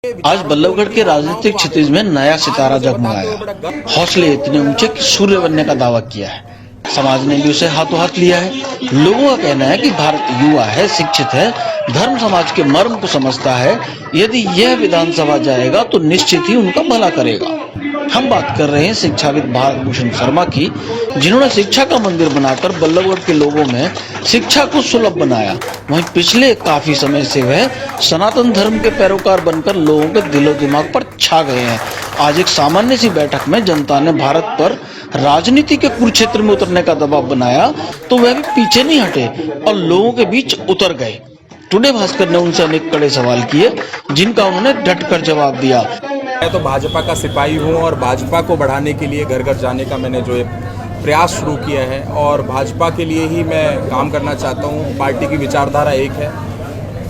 आज बल्लभगढ़ के राजनीतिक क्षितिज में नया सितारा जगमगाया। हौसले इतने ऊंचे कि सूर्य बनने का दावा किया है। समाज ने भी उसे हाथों हाथ लिया है। लोगों का कहना है कि भारत युवा है, शिक्षित है, धर्म समाज के मर्म को समझता है। यदि यह विधानसभा जाएगा तो निश्चित ही उनका भला करेगा। हम बात कर रहे हैं शिक्षाविद भारत भूषण शर्मा की, जिन्होंने शिक्षा का मंदिर बनाकर बल्लभगढ़ के लोगों में शिक्षा को सुलभ बनाया। वहीं पिछले काफी समय से वह सनातन धर्म के पैरोकार बनकर लोगों के दिलो दिमाग पर छा गए हैं। आज एक सामान्य सी बैठक में जनता ने भारत पर राजनीति के कुरुक्षेत्र में उतरने का दबाव बनाया तो वह भी पीछे नहीं हटे और लोगों के बीच उतर गए। टुडे भास्कर ने उनसे अनेक कड़े सवाल किए, जिनका उन्होंने डटकर जवाब दिया। मैं तो भाजपा का सिपाही हूं और भाजपा को बढ़ाने के लिए घर घर जाने का मैंने जो प्रयास शुरू किया है और भाजपा के लिए ही मैं काम करना चाहता हूं। पार्टी की विचारधारा एक है,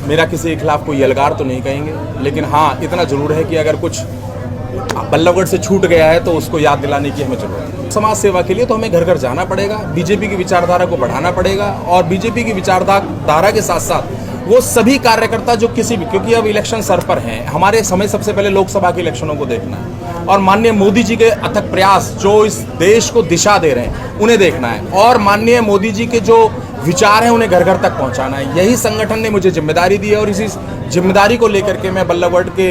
मेरा किसी के खिलाफ कोई यलगार तो नहीं कहेंगे, लेकिन हाँ इतना जरूर है कि अगर कुछ बल्लभगढ़ से छूट गया है तो उसको याद दिलाने की हमें जरूरत है। समाज सेवा के लिए तो हमें घर घर जाना पड़ेगा, बीजेपी की विचारधारा को बढ़ाना पड़ेगा और बीजेपी की विचारधारा के साथ साथ वो सभी कार्यकर्ता जो किसी भी, क्योंकि अब इलेक्शन सर पर हैं, हमारे समय सबसे पहले लोकसभा के इलेक्शनों को देखना है और माननीय मोदी जी के अथक प्रयास जो इस देश को दिशा दे रहे हैं उन्हें देखना है और माननीय मोदी जी के जो विचार हैं उन्हें घर घर तक पहुंचाना है। यही संगठन ने मुझे जिम्मेदारी दी है और इसी जिम्मेदारी को लेकर के मैं बल्लभगढ़ के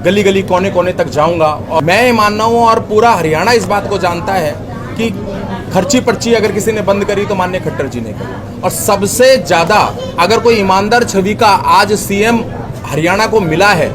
गली गली कोने कोने तक जाऊंगा। और मैं ये मानना हूँ और पूरा हरियाणा इस बात को जानता है कि खर्ची पर्ची अगर किसी ने बंद करी तो माननीय खट्टर जी ने करी। और सबसे ज्यादा अगर कोई ईमानदार छवि का आज सीएम हरियाणा को मिला है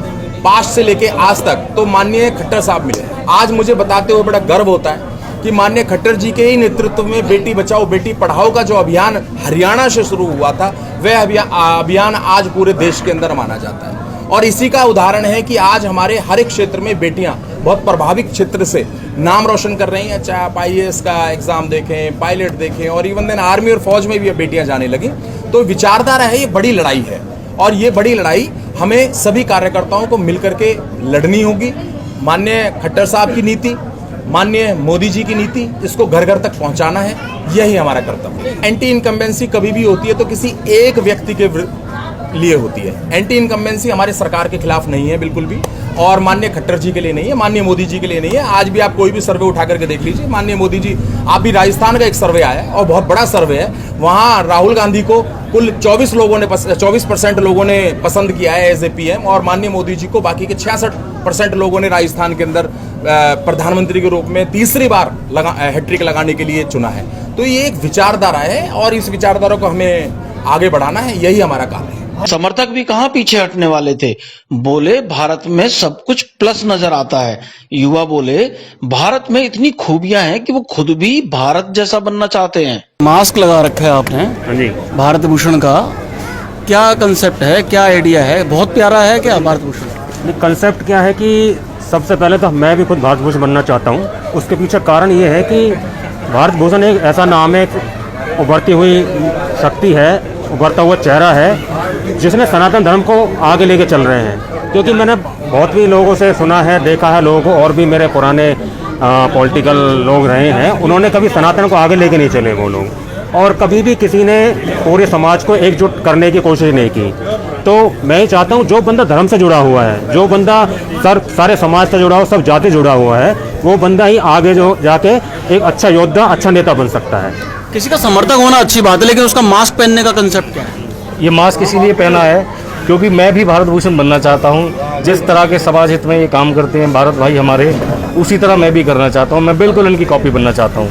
पास्ट से लेके आज तक तो माननीय खट्टर साहब मिले। आज मुझे बताते हुए बड़ा गर्व होता है कि माननीय खट्टर जी के ही नेतृत्व में बेटी बचाओ बेटी पढ़ाओ का जो अभियान हरियाणा से शुरू हुआ था वह अभियान आज पूरे देश के अंदर माना जाता है। और इसी का उदाहरण है कि आज हमारे हर एक क्षेत्र में बेटियां बहुत प्रभावित क्षेत्र से नाम रोशन कर रही हैं। चाहे आप IAS का एग्जाम देखें, पायलट देखें और इवन देन आर्मी और फौज में भी बेटियां जाने लगी। तो विचारधारा है, ये बड़ी लड़ाई है और ये बड़ी लड़ाई हमें सभी कार्यकर्ताओं को मिलकर के लड़नी होगी। माननीय खट्टर साहब की नीति, माननीय मोदी जी की नीति, इसको घर घर तक पहुंचाना है, यही हमारा कर्तव्य है। एंटी इनकम्बेंसी कभी भी होती है तो किसी एक व्यक्ति के लिए होती है। एंटी इनकम्बेंसी हमारे सरकार के खिलाफ नहीं है बिल्कुल भी और माननीय खट्टर जी के लिए नहीं है, माननीय मोदी जी के लिए नहीं है। आज भी आप कोई भी सर्वे उठा करके देख लीजिए, माननीय मोदी जी, आप भी राजस्थान का एक सर्वे आया और बहुत बड़ा सर्वे है, वहाँ राहुल गांधी को कुल 24% लोगों ने पसंद किया है एज ए PM और माननीय मोदी जी को बाकी के 66% लोगों ने राजस्थान के अंदर प्रधानमंत्री के रूप में तीसरी बार हैट्रिक लगाने के लिए चुना है। तो ये एक विचारधारा है और इस विचारधारा को हमें आगे बढ़ाना है, यही हमारा काम है। समर्थक भी कहां पीछे हटने वाले थे, बोले भारत में सब कुछ प्लस नजर आता है। युवा बोले भारत में इतनी खूबियां हैं कि वो खुद भी भारत जैसा बनना चाहते हैं। मास्क लगा रखा है आपने, हाँ जी। भारत भूषण का क्या कंसेप्ट है, क्या आइडिया है? बहुत प्यारा है क्या भारत भूषण? कंसेप्ट क्या है कि सबसे पहले तो मैं भी खुद भारत भूषण बनना चाहता हूँ। उसके पीछे कारण ये है कि भारत भूषण एक ऐसा नाम है, एक उभरती हुई शक्ति है, उभरता हुआ चेहरा है जिसने सनातन धर्म को आगे लेके चल रहे हैं। क्योंकि मैंने बहुत भी लोगों से सुना है, देखा है लोगों को, और भी मेरे पुराने पॉलिटिकल लोग रहे हैं, उन्होंने कभी सनातन को आगे लेके नहीं चले वो लोग, और कभी भी किसी ने पूरे समाज को एकजुट करने की कोशिश नहीं की। तो मैं चाहता हूँ जो बंदा धर्म से जुड़ा हुआ है, जो बंदा सारे समाज से जुड़ा हुआ, सब जाति जुड़ा हुआ है, वो बंदा ही आगे जो जाके एक अच्छा योद्धा, अच्छा नेता बन सकता है। किसी का समर्थक होना अच्छी बात है, लेकिन उसका मास्क पहनने का कंसेप्ट क्या है? ये मास्क इसीलिए पहना है क्योंकि मैं भी भारत भूषण बनना चाहता हूँ। जिस तरह के समाज हित में ये काम करते हैं भारत भाई हमारे, उसी तरह मैं भी करना चाहता हूँ। मैं बिल्कुल इनकी कॉपी बनना चाहता हूँ।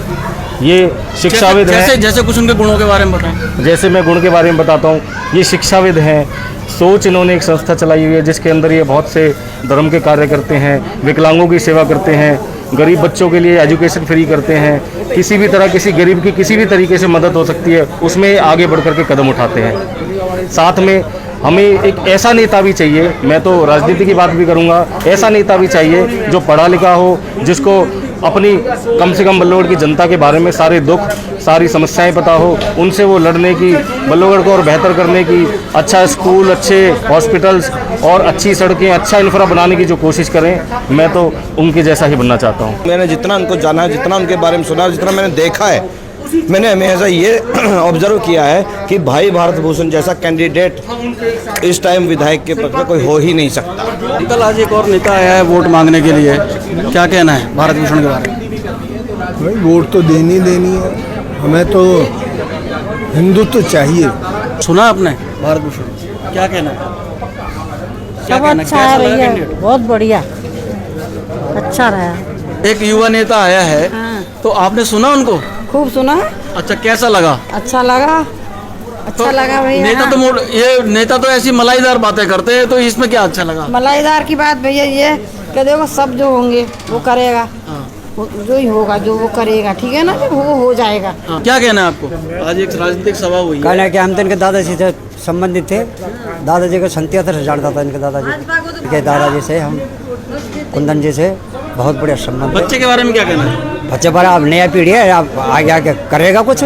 ये शिक्षाविद हैं, जैसे कुछ उनके गुणों के बारे में बताएं। जैसे मैं गुण के बारे में बताता हूँ, ये शिक्षाविद हैं। सोच इन्होंने एक संस्था चलाई हुई है जिसके अंदर ये बहुत से धर्म के कार्य करते हैं, विकलांगों की सेवा करते हैं, गरीब बच्चों के लिए एजुकेशन फ्री करते हैं। किसी भी तरह किसी गरीब की किसी भी तरीके से मदद हो सकती है उसमें आगे बढ़ कर के कदम उठाते हैं। साथ में हमें एक ऐसा नेता भी चाहिए, मैं तो राजनीति की बात भी करूंगा, ऐसा नेता भी चाहिए जो पढ़ा लिखा हो, जिसको अपनी कम से कम बल्लभगढ़ की जनता के बारे में सारे दुख, सारी समस्याएं पता हो, उनसे वो लड़ने की, बल्लभगढ़ को और बेहतर करने की, अच्छा स्कूल, अच्छे हॉस्पिटल्स और अच्छी सड़कें, अच्छा इंफ्रा बनाने की जो कोशिश करें। मैं तो उनके जैसा ही बनना चाहता हूँ। मैंने जितना उनको जाना है, जितना उनके बारे में सुना है, जितना मैंने देखा है, मैंने हमेशा ये ऑब्जर्व किया है कि भाई भारत भूषण जैसा कैंडिडेट इस टाइम विधायक के पद पे कोई हो ही नहीं सकता। अंकल, आज एक और नेता आया है वोट मांगने के लिए, क्या कहना है भारत भूषण के बारे में? भाई वोट तो देनी है, हमें तो हिंदुत्व चाहिए। सुना आपने भारत भूषण, क्या कहना है? क्या सब कहना? अच्छा कैसा है लगा भैया, कैंडिडेट? बहुत बढ़िया, अच्छा रहा। एक युवा नेता आया है, हाँ। तो आपने सुना उनको? खूब सुना है, अच्छा, कैसा लगा? अच्छा लगा, अच्छा लगा भैया। नेता तो ये नेता तो ऐसी मलाईदार बातें करते हैं, तो इसमें क्या अच्छा लगा? मलाईदार की बात भैया ये कि देखो सब जो होंगे वो करेगा, जो ही होगा जो वो करेगा, ठीक है ना, जब वो हो जाएगा। क्या कहना है आपको? आज एक राजनीतिक सभा हुई है। कहना है कि हम तो इनके दादाजी से संबंधित थे, दादाजी को 77 से जानता था इनके दादाजी के दादाजी से, हम कुंदन जी से बहुत बड़े संबंध। बच्चे के बारे में क्या कहना है? बच्चे पर अब नया पीढ़ी है, अब आगे आगे करेगा कुछ।